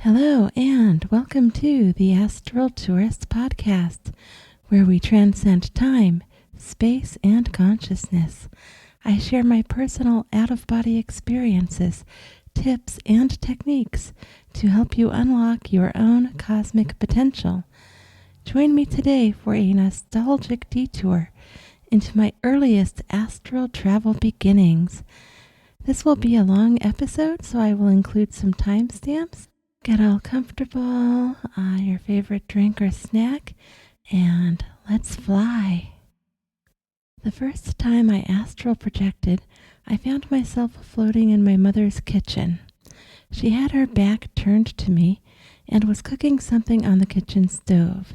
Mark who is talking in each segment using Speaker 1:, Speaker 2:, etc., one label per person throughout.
Speaker 1: Hello, and welcome to the Astral Tourist Podcast, where we transcend time, space, and consciousness. I share my personal out-of-body experiences, tips, and techniques to help you unlock your own cosmic potential. Join me today for a nostalgic detour into my earliest astral travel beginnings. This will be a long episode, so I will include some timestamps. Get all comfortable, your favorite drink or snack, and let's fly. The first time I astral projected, I found myself floating in my mother's kitchen. She had her back turned to me and was cooking something on the kitchen stove.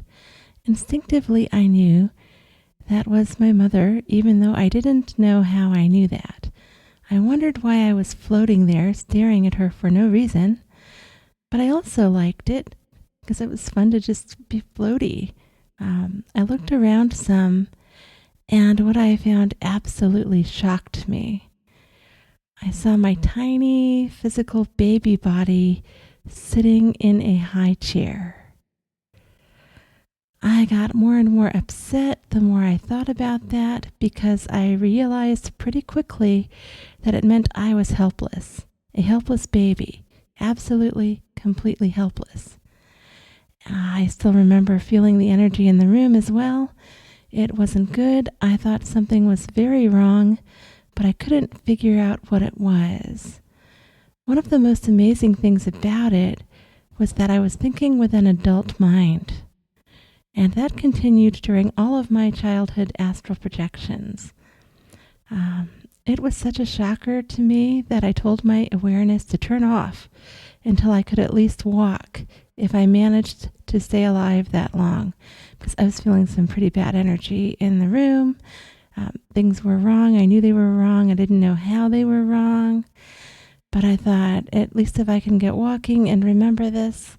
Speaker 1: Instinctively, I knew that was my mother, even though I didn't know how I knew that. I wondered why I was floating there, staring at her for no reason. But I also liked it because it was fun to just be floaty. I looked around some, and what I found absolutely shocked me. I saw my tiny physical baby body sitting in a high chair. I got more and more upset the more I thought about that because I realized pretty quickly that it meant I was helpless, a helpless baby. Absolutely, completely helpless. I still remember feeling the energy in the room as well. It wasn't good. I thought something was very wrong, but I couldn't figure out what it was. One of the most amazing things about it was that I was thinking with an adult mind. And that continued during all of my childhood astral projections. It was such a shocker to me that I told my awareness to turn off until I could at least walk if I managed to stay alive that long, because I was feeling some pretty bad energy in the room. Things were wrong. I knew they were wrong. I didn't know how they were wrong. But I thought, at least if I can get walking and remember this,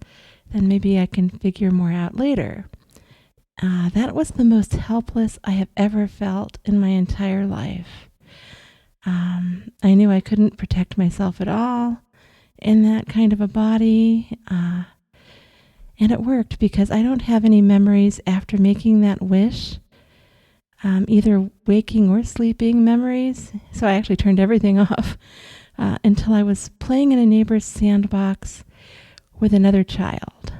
Speaker 1: then maybe I can figure more out later. That was the most helpless I have ever felt in my entire life. I knew I couldn't protect myself at all in that kind of a body. And it worked because I don't have any memories after making that wish, either waking or sleeping memories. So I actually turned everything off until I was playing in a neighbor's sandbox with another child.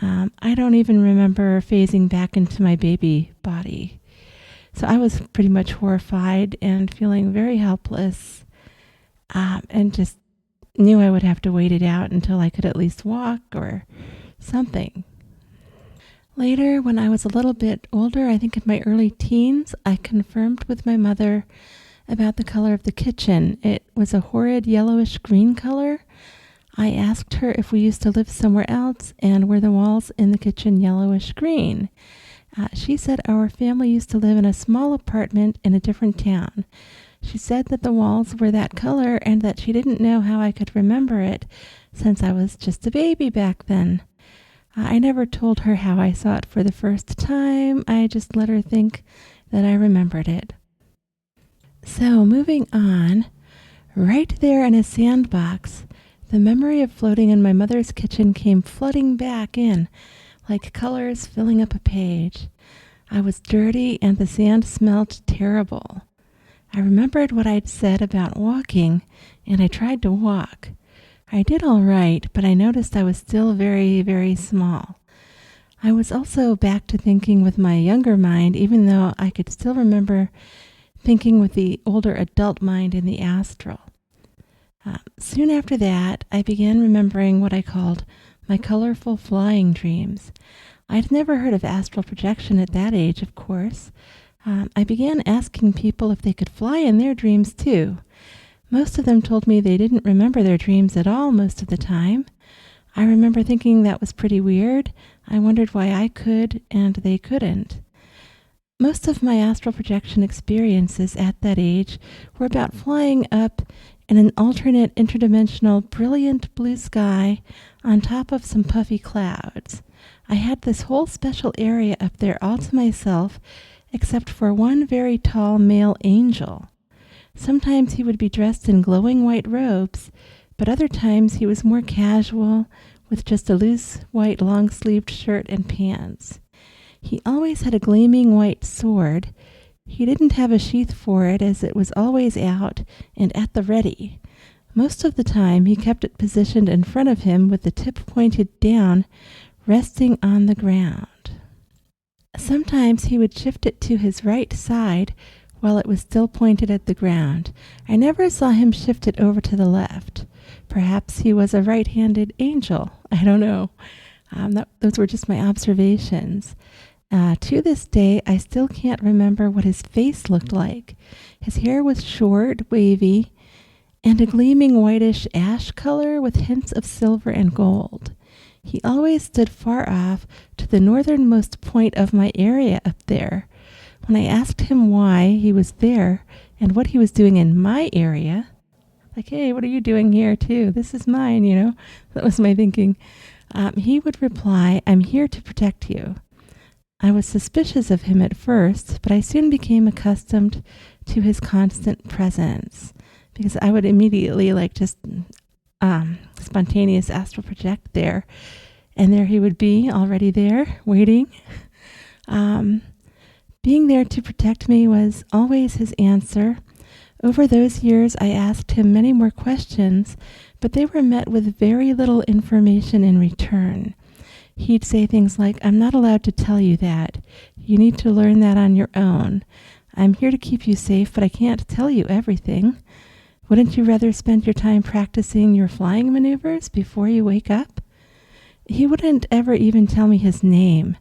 Speaker 1: I don't even remember phasing back into my baby body. So I was pretty much horrified and feeling very helpless, and just knew I would have to wait it out until I could at least walk or something. Later, when I was a little bit older, I think in my early teens, I confirmed with my mother about the color of the kitchen. It was a horrid yellowish green color. I asked her if we used to live somewhere else and were the walls in the kitchen yellowish green. She said our family used to live in a small apartment in a different town. She said that the walls were that color and that she didn't know how I could remember it since I was just a baby back then. I never told her how I saw it for the first time. I just let her think that I remembered it. So moving on, right there in a sandbox, the memory of floating in my mother's kitchen came flooding back in, like colors filling up a page. I was dirty and the sand smelled terrible. I remembered what I'd said about walking, and I tried to walk. I did all right, but I noticed I was still very, very small. I was also back to thinking with my younger mind, even though I could still remember thinking with the older adult mind in the astral. Soon after that, I began remembering what I called my colorful flying dreams. I'd never heard of astral projection at that age, of course. I began asking people if they could fly in their dreams too. Most of them told me they didn't remember their dreams at all most of the time. I remember thinking that was pretty weird. I wondered why I could and they couldn't. Most of my astral projection experiences at that age were about flying up in an alternate interdimensional brilliant blue sky on top of some puffy clouds. I had this whole special area up there all to myself, except for one very tall male angel. Sometimes he would be dressed in glowing white robes, but other times he was more casual, with just a loose white long-sleeved shirt and pants. He always had a gleaming white sword. He didn't have a sheath for it, as it was always out and at the ready. Most of the time he kept it positioned in front of him with the tip pointed down, resting on the ground. Sometimes he would shift it to his right side while it was still pointed at the ground. I never saw him shift it over to the left. Perhaps he was a right-handed angel. I don't know. Those were just my observations. To this day, I still can't remember what his face looked like. His hair was short, wavy, and a gleaming whitish ash color with hints of silver and gold. He always stood far off to the northernmost point of my area up there. When I asked him why he was there and what he was doing in my area, like, hey, what are you doing here too? This is mine, That was my thinking. He would reply, I'm here to protect you. I was suspicious of him at first, but I soon became accustomed to his constant presence, because I would immediately spontaneous astral project there, and there he would be, already there, waiting. Being there to protect me was always his answer. Over those years, I asked him many more questions, but they were met with very little information in return. He'd say things like, I'm not allowed to tell you that. You need to learn that on your own. I'm here to keep you safe, but I can't tell you everything. Wouldn't you rather spend your time practicing your flying maneuvers before you wake up? He wouldn't ever even tell me his name.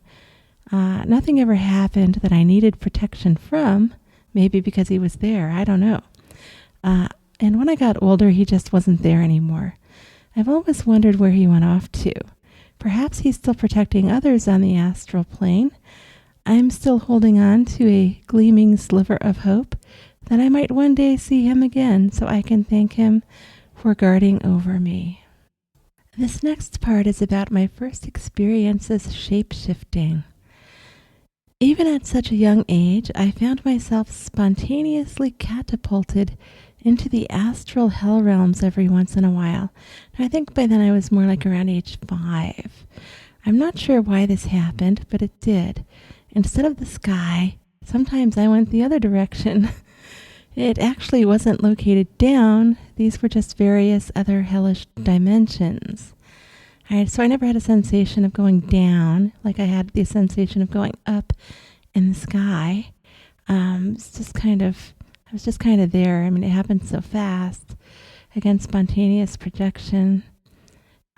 Speaker 1: Nothing ever happened that I needed protection from, maybe because he was there, I don't know. And when I got older, he just wasn't there anymore. I've always wondered where he went off to. Perhaps he's still protecting others on the astral plane. I'm still holding on to a gleaming sliver of hope that I might one day see him again so I can thank him for guarding over me. This next part is about my first experiences shape-shifting. Even at such a young age, I found myself spontaneously catapulted into the astral hell realms every once in a while. I think by then I was more like around age 5. I'm not sure why this happened, but it did. Instead of the sky, sometimes I went the other direction. It actually wasn't located down. These were just various other hellish dimensions. So I never had a sensation of going down, like I had the sensation of going up in the sky. I was just kind of there. I mean, it happened so fast. Again, spontaneous projection.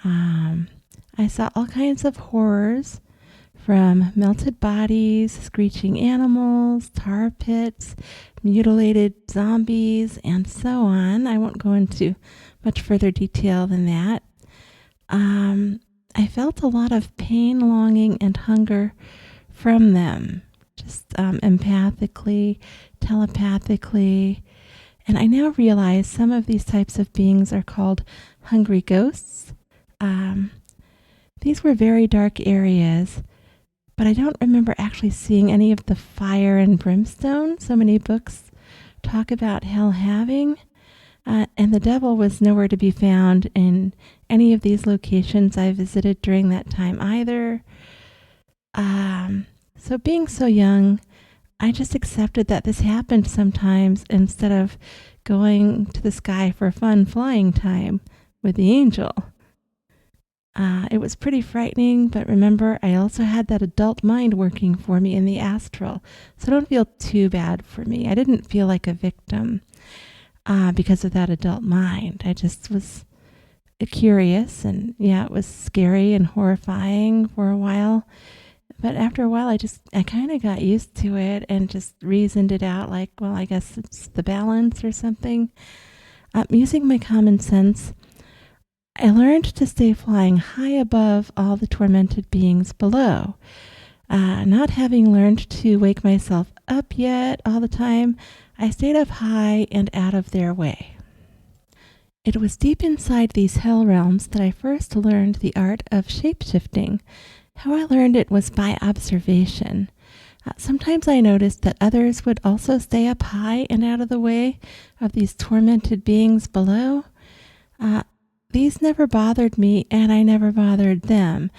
Speaker 1: I saw all kinds of horrors, from melted bodies, screeching animals, tar pits, mutilated zombies, and so on. I won't go into much further detail than that. I felt a lot of pain, longing, and hunger from them, just empathically, telepathically. And I now realize some of these types of beings are called hungry ghosts. These were very dark areas, but I don't remember actually seeing any of the fire and brimstone so many books talk about hell having. And the devil was nowhere to be found in any of these locations I visited during that time either. So being so young, I just accepted that this happened sometimes instead of going to the sky for fun flying time with the angel. It was pretty frightening, but remember, I also had that adult mind working for me in the astral, so don't feel too bad for me. I didn't feel like a victim because of that adult mind. I just was curious, and yeah, it was scary and horrifying for a while. But after a while, I kind of got used to it and just reasoned it out like, well, I guess it's the balance or something. Using my common sense, I learned to stay flying high above all the tormented beings below. Not having learned to wake myself up yet all the time, I stayed up high and out of their way. It was deep inside these hell realms that I first learned the art of shape-shifting. How I learned it was by observation. Sometimes I noticed that others would also stay up high and out of the way of these tormented beings below. these never bothered me, and I never bothered them.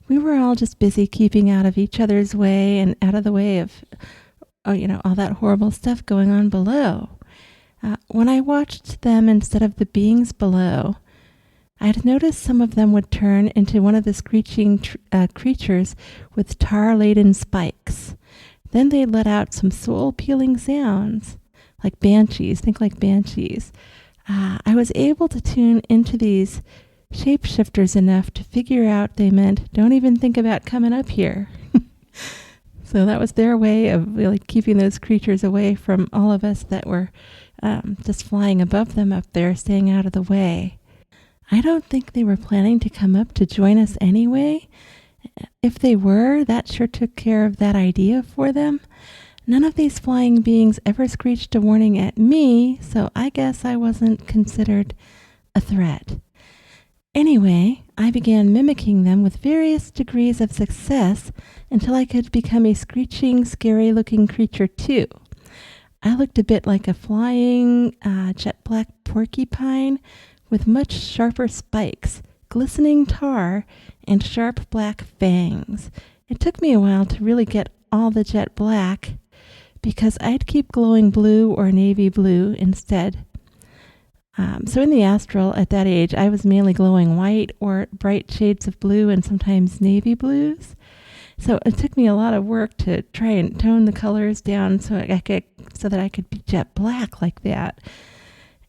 Speaker 1: We were all just busy keeping out of each other's way and out of the way of, all that horrible stuff going on below. When I watched them instead of the beings below, I'd noticed some of them would turn into one of the screeching creatures with tar-laden spikes. Then they'd let out some soul-peeling sounds, like banshees. Think like banshees. I was able to tune into these shapeshifters enough to figure out they meant, don't even think about coming up here. So that was their way of really keeping those creatures away from all of us that were just flying above them up there, staying out of the way. I don't think they were planning to come up to join us anyway. If they were, that sure took care of that idea for them. None of these flying beings ever screeched a warning at me, so I guess I wasn't considered a threat. Anyway, I began mimicking them with various degrees of success until I could become a screeching, scary-looking creature too. I looked a bit like a flying jet-black porcupine with much sharper spikes, glistening tar, and sharp black fangs. It took me a while to really get all the jet black because I'd keep glowing blue or navy blue instead. So in the Astral at that age, I was mainly glowing white or bright shades of blue and sometimes navy blues. So it took me a lot of work to try and tone the colors down so that I could be jet black like that.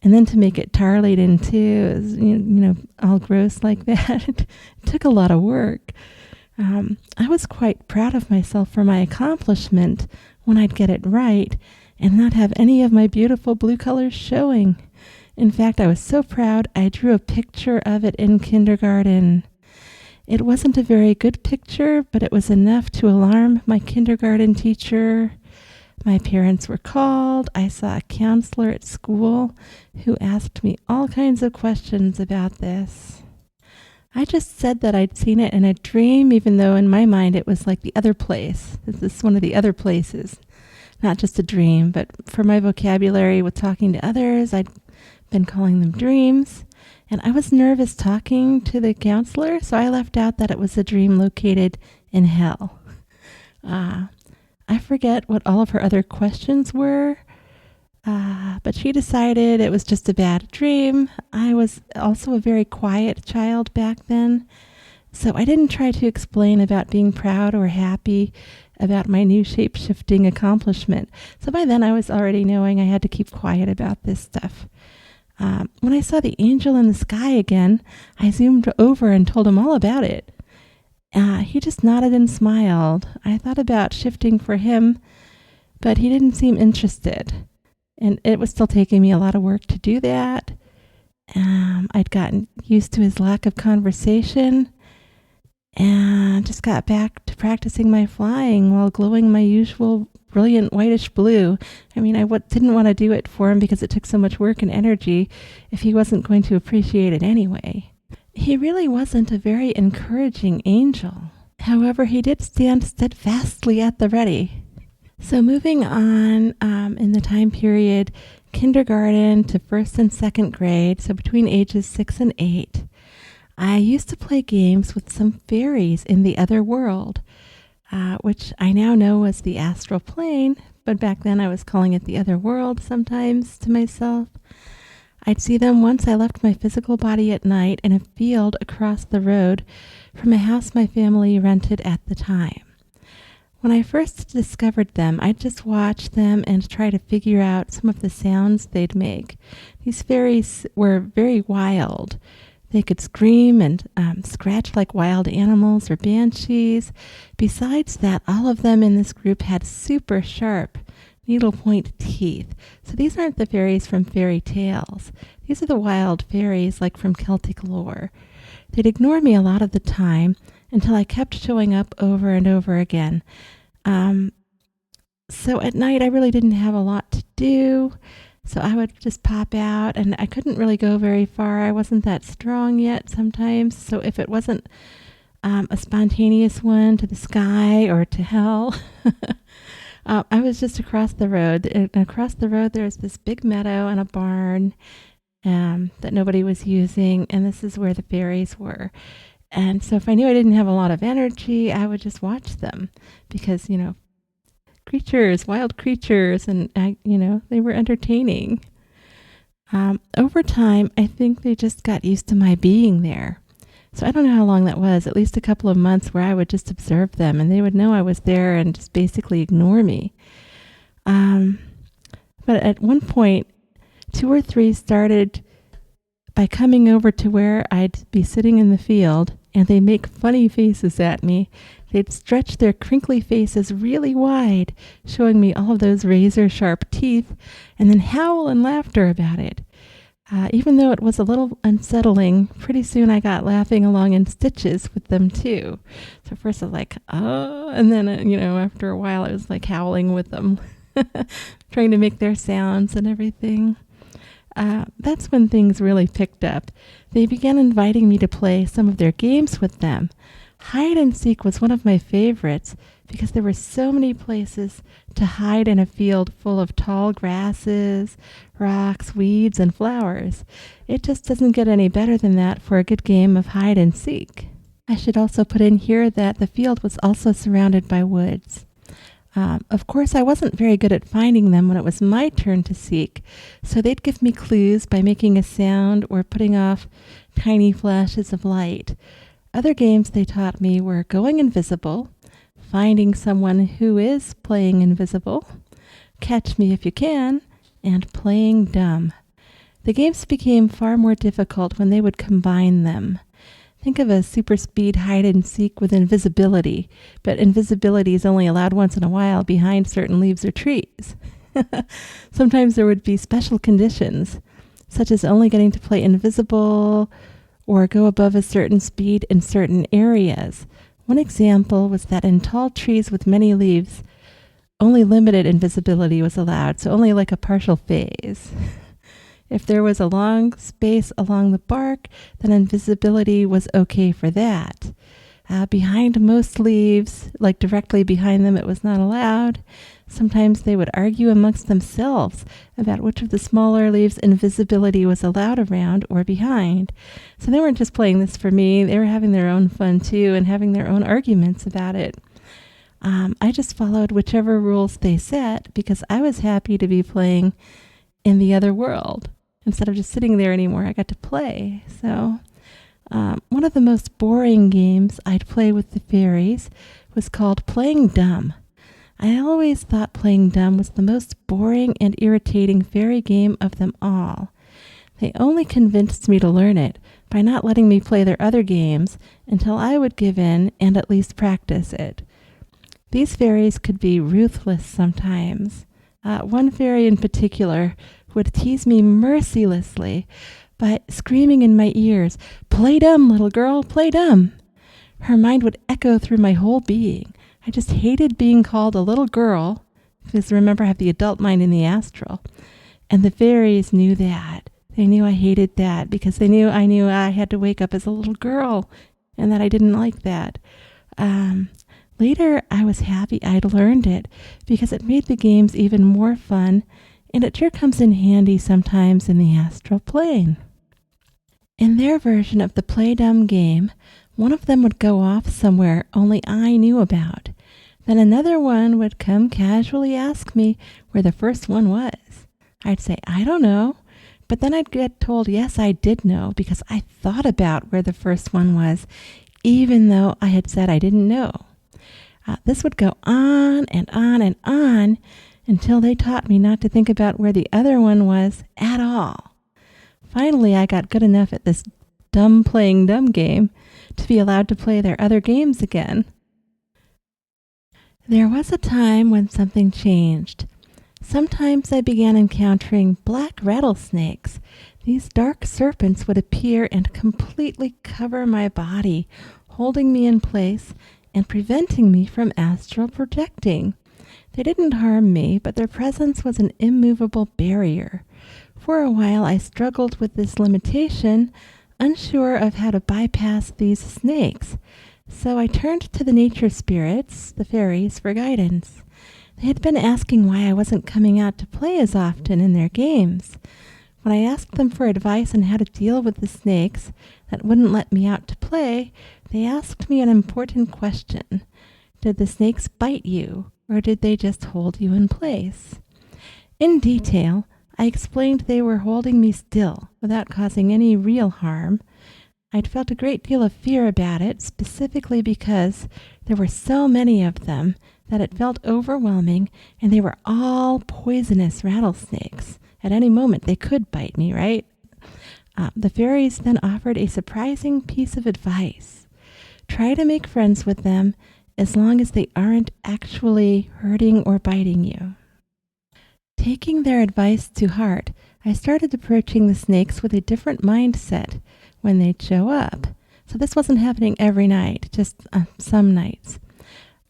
Speaker 1: And then to make it tar-laden too, all gross like that. It took a lot of work. I was quite proud of myself for my accomplishment when I'd get it right and not have any of my beautiful blue colors showing. In fact, I was so proud I drew a picture of it in kindergarten. It wasn't a very good picture, but it was enough to alarm my kindergarten teacher. My parents were called. I saw a counselor at school who asked me all kinds of questions about this. I just said that I'd seen it in a dream, even though in my mind it was like the other place. This is one of the other places. Not just a dream, but for my vocabulary with talking to others, I'd been calling them dreams. And I was nervous talking to the counselor, so I left out that it was a dream located in hell. I forget what all of her other questions were, but she decided it was just a bad dream. I was also a very quiet child back then, so I didn't try to explain about being proud or happy about my new shape-shifting accomplishment. So by then I was already knowing I had to keep quiet about this stuff. When I saw the angel in the sky again, I zoomed over and told him all about it. He just nodded and smiled. I thought about shifting for him, but he didn't seem interested. And it was still taking me a lot of work to do that. I'd gotten used to his lack of conversation and just got back to practicing my flying while glowing my usual brilliant whitish blue. I mean, I didn't want to do it for him because it took so much work and energy if he wasn't going to appreciate it anyway. He really wasn't a very encouraging angel. However, he did stand steadfastly at the ready. So moving on in the time period, kindergarten to first and second grade, so between ages 6 and 8, I used to play games with some fairies in the other world, which I now know was the astral plane, but back then I was calling it the other world sometimes to myself. I'd see them once I left my physical body at night in a field across the road from a house my family rented at the time. When I first discovered them, I'd just watch them and try to figure out some of the sounds they'd make. These fairies were very wild. They could scream and scratch like wild animals or banshees. Besides that, all of them in this group had super sharp needlepoint teeth. So these aren't the fairies from fairy tales. These are the wild fairies like from Celtic lore. They'd ignore me a lot of the time until I kept showing up over and over again. So at night I really didn't have a lot to do. So I would just pop out, and I couldn't really go very far. I wasn't that strong yet sometimes. So if it wasn't a spontaneous one to the sky or to hell, I was just across the road. And across the road, there was this big meadow and a barn. that nobody was using, and this is where the fairies were. And so if I knew I didn't have a lot of energy, I would just watch them because, creatures, wild creatures, and, they were entertaining. Over time, I think they just got used to my being there. So I don't know how long that was, at least a couple of months where I would just observe them and they would know I was there and just basically ignore me. But at one point, 2 or 3 started by coming over to where I'd be sitting in the field, and they'd make funny faces at me. They'd stretch their crinkly faces really wide, showing me all of those razor-sharp teeth, and then howl in laughter about it. Even though it was a little unsettling, pretty soon I got laughing along in stitches with them too. So first I was like, oh, and then, after a while I was like howling with them, trying to make their sounds and everything. That's when things really picked up. They began inviting me to play some of their games with them. Hide and seek was one of my favorites because there were so many places to hide in a field full of tall grasses, rocks, weeds, and flowers. It just doesn't get any better than that for a good game of hide and seek. I should also put in here that the field was also surrounded by woods. Of course, I wasn't very good at finding them when it was my turn to seek, so they'd give me clues by making a sound or putting off tiny flashes of light. Other games they taught me were going invisible, finding someone who is playing invisible, catch me if you can, and playing dumb. The games became far more difficult when they would combine them. Think of a super speed hide and seek with invisibility, but invisibility is only allowed once in a while behind certain leaves or trees. Sometimes there would be special conditions, such as only getting to play invisible or go above a certain speed in certain areas. One example was that in tall trees with many leaves, only limited invisibility was allowed, so only like a partial phase. If there was a long space along the bark, then invisibility was okay for that. Behind most leaves, like directly behind them, it was not allowed. Sometimes they would argue amongst themselves about which of the smaller leaves invisibility was allowed around or behind. So they weren't just playing this for me, they were having their own fun too and having their own arguments about it. I just followed whichever rules they set because I was happy to be playing in the other world. Instead of just sitting there anymore, I got to play. So one of the most boring games I'd play with the fairies was called Playing Dumb. I always thought Playing Dumb was the most boring and irritating fairy game of them all. They only convinced me to learn it by not letting me play their other games until I would give in and at least practice it. These fairies could be ruthless sometimes. One fairy in particular would tease me mercilessly by screaming in my ears, "Play dumb, little girl, play dumb." Her mind would echo through my whole being. I just hated being called a little girl, because remember I have the adult mind in the Astral. And the fairies knew that. They knew I hated that because they knew I had to wake up as a little girl and that I didn't like that. Later, I was happy I'd learned it because it made the games even more fun, and it sure comes in handy sometimes in the astral plane. In their version of the Play Dumb game, one of them would go off somewhere only I knew about. Then another one would come casually ask me where the first one was. I'd say, I don't know. But then I'd get told, yes, I did know because I thought about where the first one was, even though I had said I didn't know. This would go on and on and on until they taught me not to think about where the other one was at all. Finally, I got good enough at this dumb playing dumb game to be allowed to play their other games again. There was a time when something changed. Sometimes I began encountering black rattlesnakes. These dark serpents would appear and completely cover my body, holding me in place and preventing me from astral projecting. They didn't harm me, but their presence was an immovable barrier. For a while I struggled with this limitation, unsure of how to bypass these snakes. So I turned to the nature spirits, the fairies, for guidance. They had been asking why I wasn't coming out to play as often in their games. When I asked them for advice on how to deal with the snakes that wouldn't let me out to play, they asked me an important question. Did the snakes bite you, or did they just hold you in place? In detail, I explained they were holding me still without causing any real harm. I'd felt a great deal of fear about it, specifically because there were so many of them that it felt overwhelming, and they were all poisonous rattlesnakes. At any moment, they could bite me, right? The fairies then offered a surprising piece of advice. Try to make friends with them as long as they aren't actually hurting or biting you. Taking their advice to heart, I started approaching the snakes with a different mindset when they'd show up. So this wasn't happening every night, just some nights.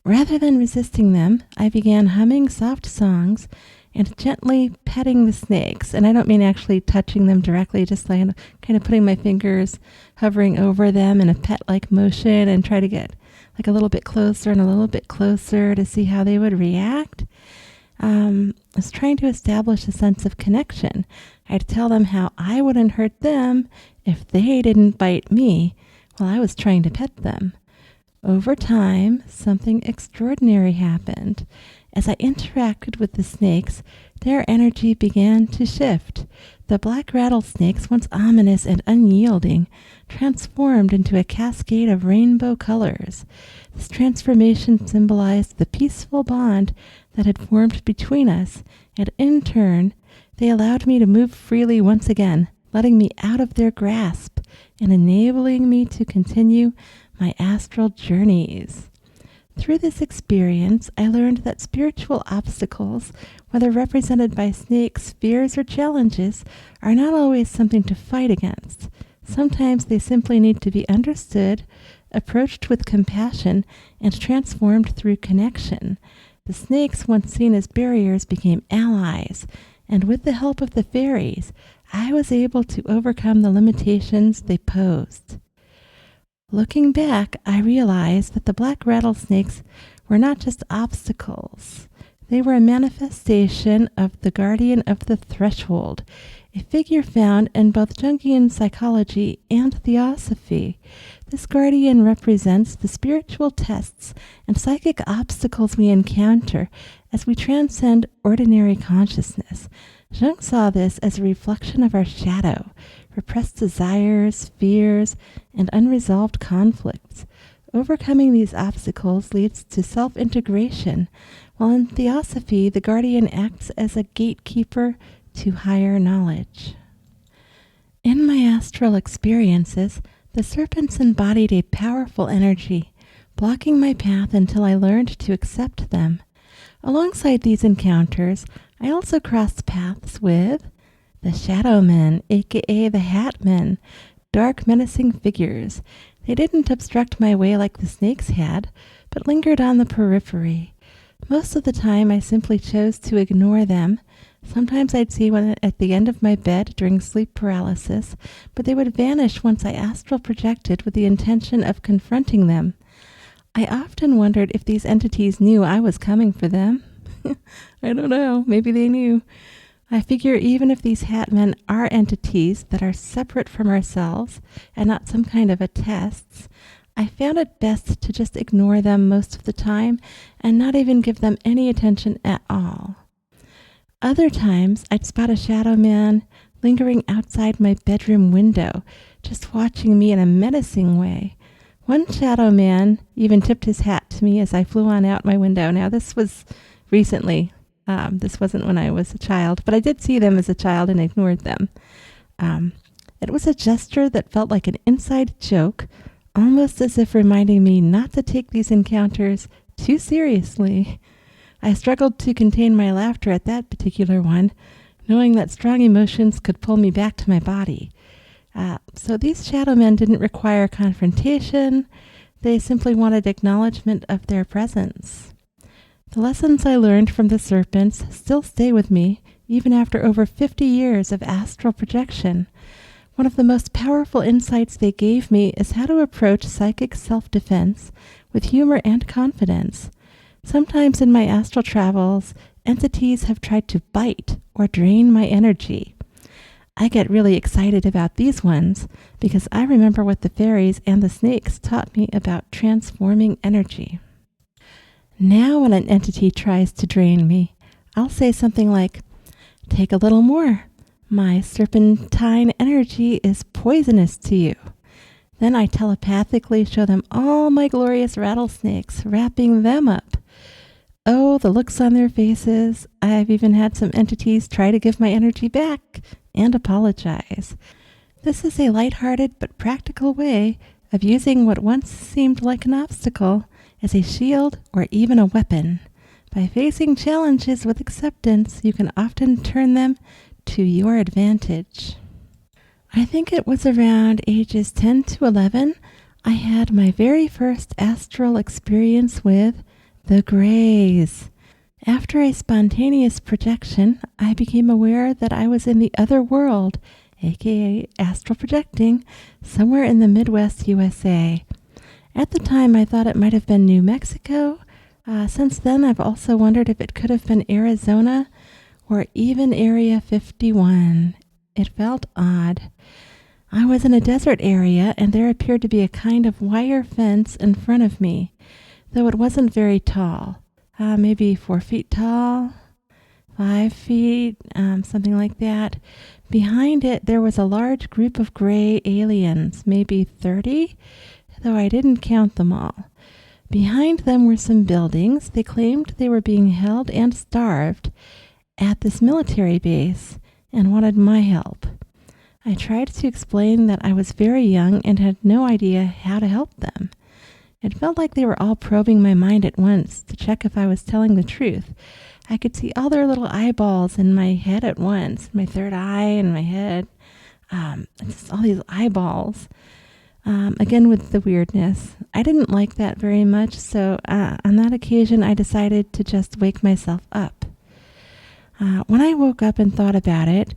Speaker 1: Rather than resisting them, I began humming soft songs and gently petting the snakes. And I don't mean actually touching them directly, just like kind of putting my fingers hovering over them in a pet-like motion and try to get like a little bit closer and a little bit closer to see how they would react. I was trying to establish a sense of connection. I'd tell them how I wouldn't hurt them if they didn't bite me while I was trying to pet them. Over time, something extraordinary happened. As I interacted with the snakes, their energy began to shift. The black rattlesnakes, once ominous and unyielding, transformed into a cascade of rainbow colors. This transformation symbolized the peaceful bond that had formed between us, and in turn, they allowed me to move freely once again, letting me out of their grasp and enabling me to continue my astral journeys. Through this experience, I learned that spiritual obstacles, whether represented by snakes, fears, or challenges, are not always something to fight against. Sometimes they simply need to be understood, approached with compassion, and transformed through connection. The snakes, once seen as barriers, became allies, and with the help of the fairies, I was able to overcome the limitations they posed. Looking back, I realized that the black rattlesnakes were not just obstacles. They were a manifestation of the guardian of the threshold, a figure found in both Jungian psychology and theosophy. This guardian represents the spiritual tests and psychic obstacles we encounter as we transcend ordinary consciousness. Jung saw this as a reflection of our shadow, repressed desires, fears, and unresolved conflicts. Overcoming these obstacles leads to self-integration, while in theosophy, the guardian acts as a gatekeeper to higher knowledge. In my astral experiences, the serpents embodied a powerful energy, blocking my path until I learned to accept them. Alongside these encounters, I also crossed paths with the Shadow Men, aka the Hat Men, dark menacing figures. They didn't obstruct my way like the snakes had, but lingered on the periphery. Most of the time I simply chose to ignore them. Sometimes I'd see one at the end of my bed during sleep paralysis, but they would vanish once I astral projected with the intention of confronting them. I often wondered if these entities knew I was coming for them. I don't know, maybe they knew. I figure even if these hat men are entities that are separate from ourselves and not some kind of a test, I found it best to just ignore them most of the time and not even give them any attention at all. Other times, I'd spot a shadow man lingering outside my bedroom window, just watching me in a menacing way. One shadow man even tipped his hat to me as I flew on out my window. Now, this was recently. This wasn't when I was a child, but I did see them as a child and ignored them. It was a gesture that felt like an inside joke, almost as if reminding me not to take these encounters too seriously. I struggled to contain my laughter at that particular one, knowing that strong emotions could pull me back to my body. So these shadow men didn't require confrontation. They simply wanted acknowledgement of their presence. The lessons I learned from the serpents still stay with me, even after over 50 years of astral projection. One of the most powerful insights they gave me is how to approach psychic self-defense with humor and confidence. Sometimes in my astral travels, entities have tried to bite or drain my energy. I get really excited about these ones because I remember what the fairies and the snakes taught me about transforming energy. Now when an entity tries to drain me, I'll say something like, "Take a little more. My serpentine energy is poisonous to you." Then I telepathically show them all my glorious rattlesnakes, wrapping them up. Oh, the looks on their faces. I've even had some entities try to give my energy back and apologize. This is a lighthearted but practical way of using what once seemed like an obstacle as a shield or even a weapon. By facing challenges with acceptance, you can often turn them to your advantage. I think it was around ages 10 to 11, I had my very first astral experience with the Greys. After a spontaneous projection, I became aware that I was in the other world, aka astral projecting, somewhere in the Midwest USA. At the time, I thought it might have been New Mexico. Since then, I've also wondered if it could have been Arizona or even Area 51. It felt odd. I was in a desert area, and there appeared to be a kind of wire fence in front of me, though it wasn't very tall. Maybe 4 feet tall, 5 feet, something like that. Behind it, there was a large group of gray aliens, maybe 30, though I didn't count them all. Behind them were some buildings. They claimed they were being held and starved at this military base and wanted my help. I tried to explain that I was very young and had no idea how to help them. It felt like they were all probing my mind at once to check if I was telling the truth. I could see all their little eyeballs in my head at once, my third eye in my head, just all these eyeballs. Again, with the weirdness. I didn't like that very much, so on that occasion, I decided to just wake myself up. When I woke up and thought about it,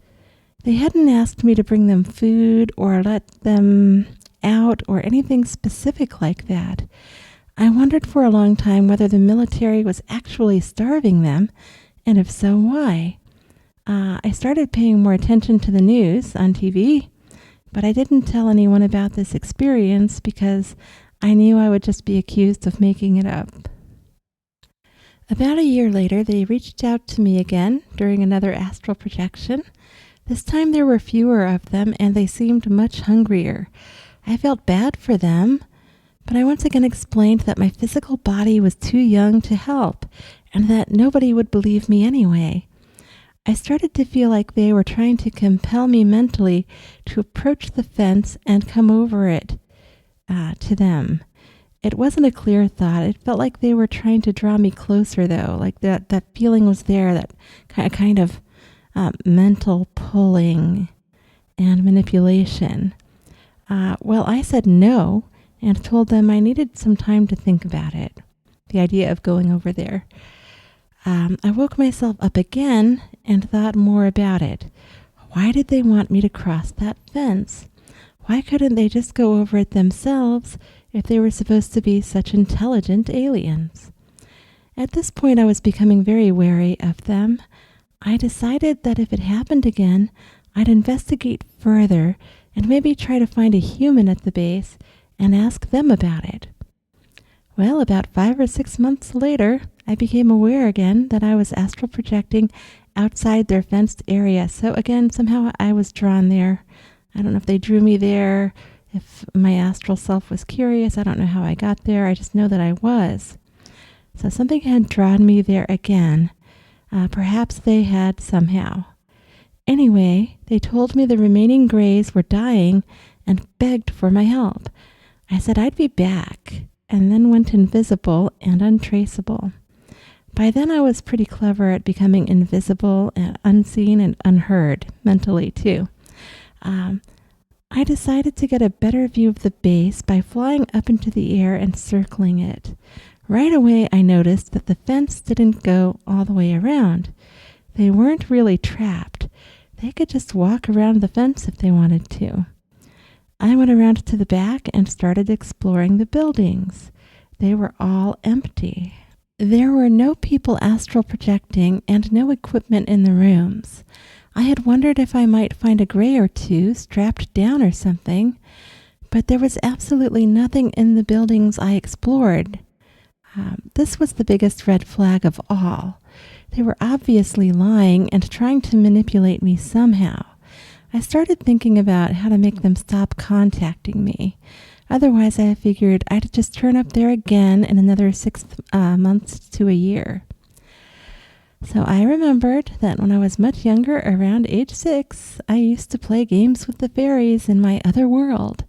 Speaker 1: they hadn't asked me to bring them food or let them out or anything specific like that. I wondered for a long time whether the military was actually starving them, and if so, why. I started paying more attention to the news on TV, but I didn't tell anyone about this experience because I knew I would just be accused of making it up. About a year later, they reached out to me again during another astral projection. This time there were fewer of them, and they seemed much hungrier. I felt bad for them, but I once again explained that my physical body was too young to help, and that nobody would believe me anyway. I started to feel like they were trying to compel me mentally to approach the fence and come over it to them. It wasn't a clear thought. It felt like they were trying to draw me closer, though, like that feeling was there, that kind of mental pulling and manipulation. Well, I said no and told them I needed some time to think about it, the idea of going over there. I woke myself up again and thought more about it. Why did they want me to cross that fence? Why couldn't they just go over it themselves if they were supposed to be such intelligent aliens? At this point, I was becoming very wary of them. I decided that if it happened again, I'd investigate further and maybe try to find a human at the base and ask them about it. Well, about 5 or 6 months later, I became aware again that I was astral projecting outside their fenced area. So again, somehow I was drawn there. I don't know if they drew me there, if my astral self was curious. I don't know how I got there. I just know that I was. So something had drawn me there again. Perhaps they had somehow. Anyway, they told me the remaining Greys were dying and begged for my help. I said I'd be back, and then went invisible and untraceable. By then I was pretty clever at becoming invisible and unseen and unheard, mentally too. I decided to get a better view of the base by flying up into the air and circling it. Right away I noticed that the fence didn't go all the way around. They weren't really trapped. They could just walk around the fence if they wanted to. I went around to the back and started exploring the buildings. They were all empty. There were no people astral projecting and no equipment in the rooms. I had wondered if I might find a gray or two strapped down or something, but there was absolutely nothing in the buildings I explored. This was the biggest red flag of all. They were obviously lying and trying to manipulate me somehow. I started thinking about how to make them stop contacting me. Otherwise, I figured I'd just turn up there again in another 6 months to a year. So I remembered that when I was much younger, around age 6, I used to play games with the fairies in my other world.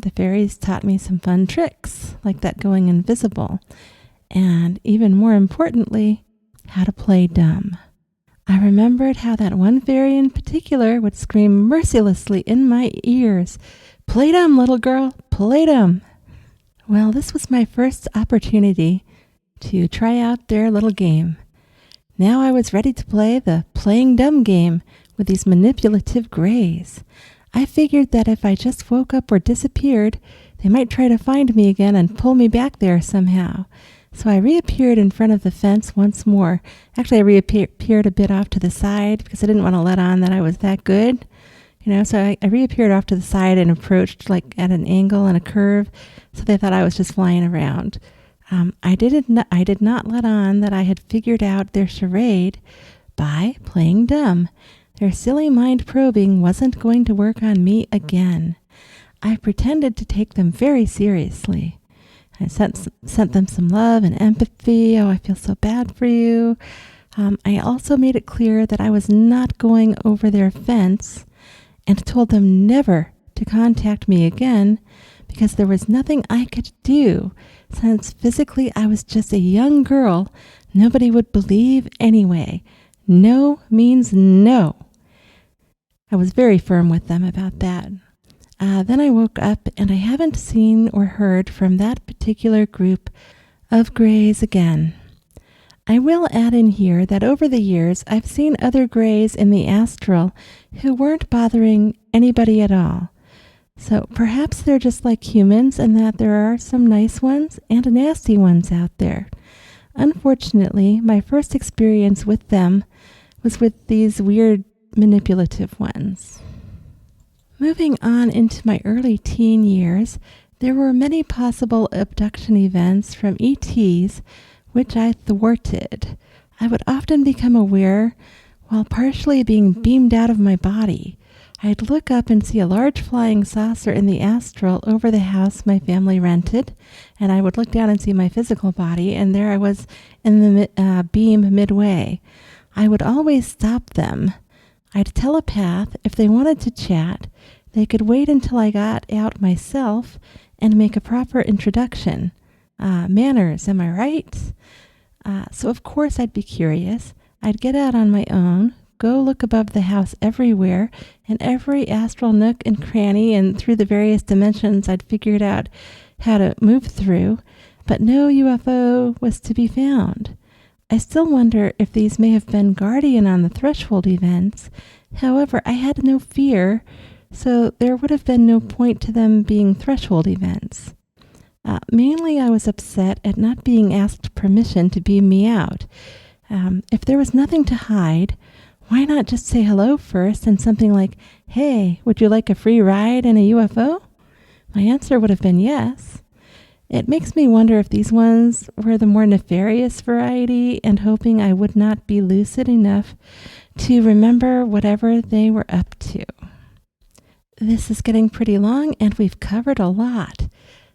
Speaker 1: The fairies taught me some fun tricks, like that going invisible, and even more importantly, how to play dumb. I remembered how that one fairy in particular would scream mercilessly in my ears, "Play dumb, little girl, play dumb." Well, this was my first opportunity to try out their little game. Now I was ready to play the playing dumb game with these manipulative grays. I figured that if I just woke up or disappeared, they might try to find me again and pull me back there somehow. So I reappeared in front of the fence once more. Actually, I reappeared a bit off to the side because I didn't want to let on that I was that good. So I reappeared off to the side and approached like at an angle and a curve, so they thought I was just flying around. I did not let on that I had figured out their charade by playing dumb. Their silly mind probing wasn't going to work on me again. I pretended to take them very seriously. I sent them some love and empathy. "Oh, I feel so bad for you." I also made it clear that I was not going over their fence and told them never to contact me again because there was nothing I could do, since physically I was just a young girl nobody would believe anyway. No means no. I was very firm with them about that. Then I woke up and I haven't seen or heard from that particular group of grays again. I will add in here that over the years I've seen other grays in the Astral who weren't bothering anybody at all. So perhaps they're just like humans and that there are some nice ones and nasty ones out there. Unfortunately, my first experience with them was with these weird manipulative ones. Moving on into my early teen years, there were many possible abduction events from ETs which I thwarted. I would often become aware while partially being beamed out of my body. I'd look up and see a large flying saucer in the astral over the house my family rented, and I would look down and see my physical body, and there I was in the beam midway. I would always stop them. I'd telepath if they wanted to chat. They could wait until I got out myself and make a proper introduction. Manners, am I right? So of course I'd be curious. I'd get out on my own, go look above the house everywhere, in every astral nook and cranny, and through the various dimensions I'd figured out how to move through, but no UFO was to be found. I still wonder if these may have been Guardian on the Threshold events. However, I had no fear, so there would have been no point to them being Threshold events. Mainly I was upset at not being asked permission to beam me out. If there was nothing to hide, why not just say hello first and something like, "Hey, would you like a free ride in a UFO?" My answer would have been yes. It makes me wonder if these ones were the more nefarious variety and hoping I would not be lucid enough to remember whatever they were up to. This is getting pretty long and we've covered a lot.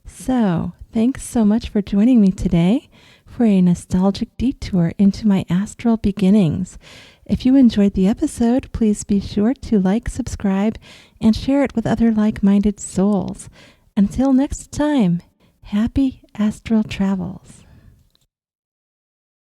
Speaker 1: So, thanks so much for joining me today for a nostalgic detour into my astral beginnings. If you enjoyed the episode, please be sure to like, subscribe, and share it with other like-minded souls. Until next time, happy astral travels.